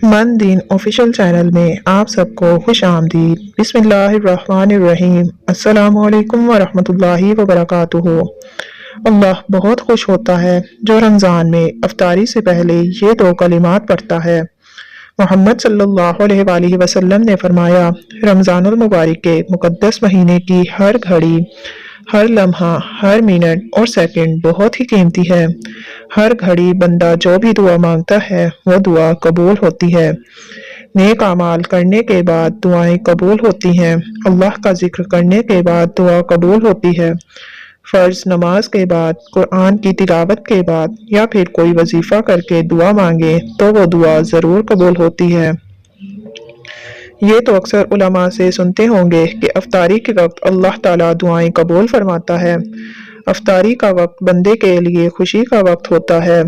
मन दीन official channel में आप सबको खुश आमदीद। बिस्मिल्लाहिर्रहमानिर्रहीम। अस्सलामु अलैकुम वरहमतुल्लाहि वबरकातुहू। अल्लाह बहुत खुश होता है जो रमज़ान में अफ्तारी से पहले ये दो कलिमात पढ़ता है। मोहम्मद सल्लल्लाहु अलैहि वसल्लम ने फरमाया, रमज़ानुल मुबारक के मुक़द्दस महीने की हर घड़ी, हर लम्हा, हर मिनट और सेकंड बहुत ही कीमती है। हर घड़ी बंदा जो भी दुआ मांगता है वो दुआ कबूल होती है। नेक अमाल करने के बाद दुआएं कबूल होती हैं। अल्लाह का जिक्र करने के बाद दुआ कबूल होती है। फ़र्ज नमाज के बाद, कुरान की तिलावत के बाद या फिर कोई वजीफ़ा करके दुआ मांगे तो वो दुआ ज़रूर कबूल होती है। ये तो अक्सर उलमा से सुनते होंगे कि अफ्तारी के वक्त अल्लाह ताला दुआएं कबूल फरमाता है। अफ्तारी का वक्त बंदे के लिए खुशी का वक्त होता है।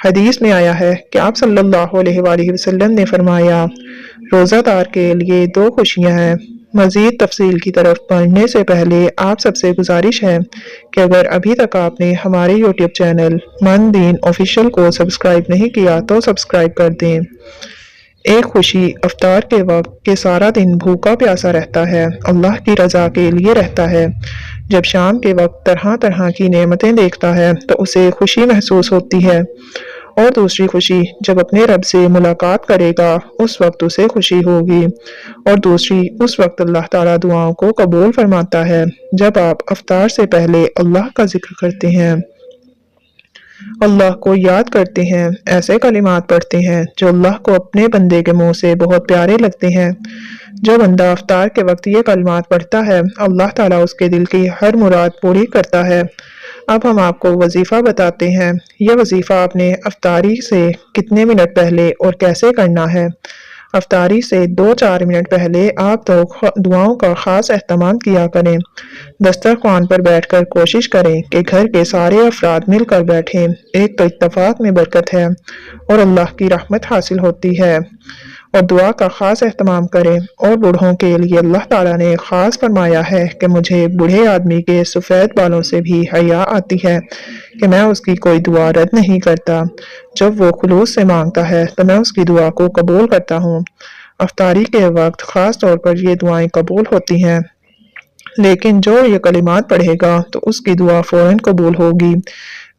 हदीस में आया है कि आप सल्लल्लाहु अलैहि वसल्लम ने फरमाया, रोज़ादार के लिए दो खुशियां हैं। मज़ीद तफसील की तरफ पढ़ने से पहले आप सबसे गुजारिश है कि अगर अभी तक आपने हमारे यूट्यूब चैनल मन दीन ऑफिशियल को सब्सक्राइब नहीं किया तो सब्सक्राइब कर दें। एक खुशी अफ्तार के वक्त के सारा दिन भूखा प्यासा रहता है, अल्लाह की रज़ा के लिए रहता है। जब शाम के वक्त तरह तरह की नेमतें देखता है तो उसे खुशी महसूस होती है। और दूसरी खुशी जब अपने रब से मुलाकात करेगा उस वक्त उसे खुशी होगी। और दूसरी उस वक्त अल्लाह ताला दुआओं को कबूल फरमाता है जब आप अफ्तार से पहले अल्लाह का जिक्र करते हैं, अल्लाह को याद करते हैं, ऐसे कलिमात पढ़ते हैं जो अल्लाह को अपने बंदे के मुंह से बहुत प्यारे लगते हैं। जो बंदा अफ्तार के वक्त ये कलिमात पढ़ता है अल्लाह ताला उसके दिल की हर मुराद पूरी करता है। अब हम आपको वजीफ़ा बताते हैं। यह वजीफ़ा आपने अफ्तारी से कितने मिनट पहले और कैसे करना है। अफ्तारी से 2-4 मिनट पहले आप तो दुआओं का ख़ास एहतमाम किया करें। दस्तरख्वान पर बैठकर कोशिश करें कि घर के सारे अफराद मिलकर बैठें। एक तो इत्तफाक में बरकत है और अल्लाह की रहमत हासिल होती है। और दुआ का ख़ास एहतमाम करें। और बूढ़ों के लिए अल्लाह ताला ने ख़ास फरमाया है कि मुझे बूढ़े आदमी के सफ़ेद बालों से भी हया आती है कि मैं उसकी कोई दुआ रद्द नहीं करता। जब वो खुलूस से मांगता है तो मैं उसकी दुआ को कबूल करता हूँ। अफ्तारी के वक्त ख़ास तौर पर ये दुआएं कबूल होती हैं, लेकिन जो ये कलिमात पढ़ेगा तो उसकी दुआ फ़ौरन कबूल होगी।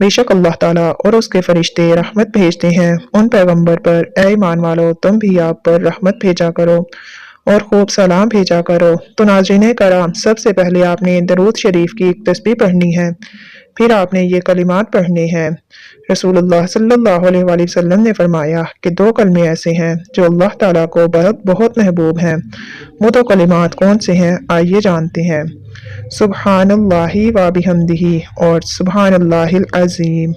बेशक अल्लाह ताला और उसके फरिश्ते रहमत भेजते हैं उन पैगंबर पर, ए ईमान वालो तुम भी आप पर रहमत भेजा करो और खूब सलाम भेजा करो। तो नाज़रीन कराम, सबसे पहले आपने दरूद शरीफ की एक तस्बीह पढ़नी है, फिर आपने ये कलिमात पढ़ने हैं। रसूलुल्लाह सल्लल्लाहु अलैहि वसल्लम ने फरमाया कि दो कलमे ऐसे हैं जो अल्लाह ताला को बहुत बहुत महबूब हैं। वो दो कलिमात कौन से हैं, आइए जानते हैं। सुब्हानल्लाहि व बिहम्दिही और सुब्हानल्लाहिल अज़ीम।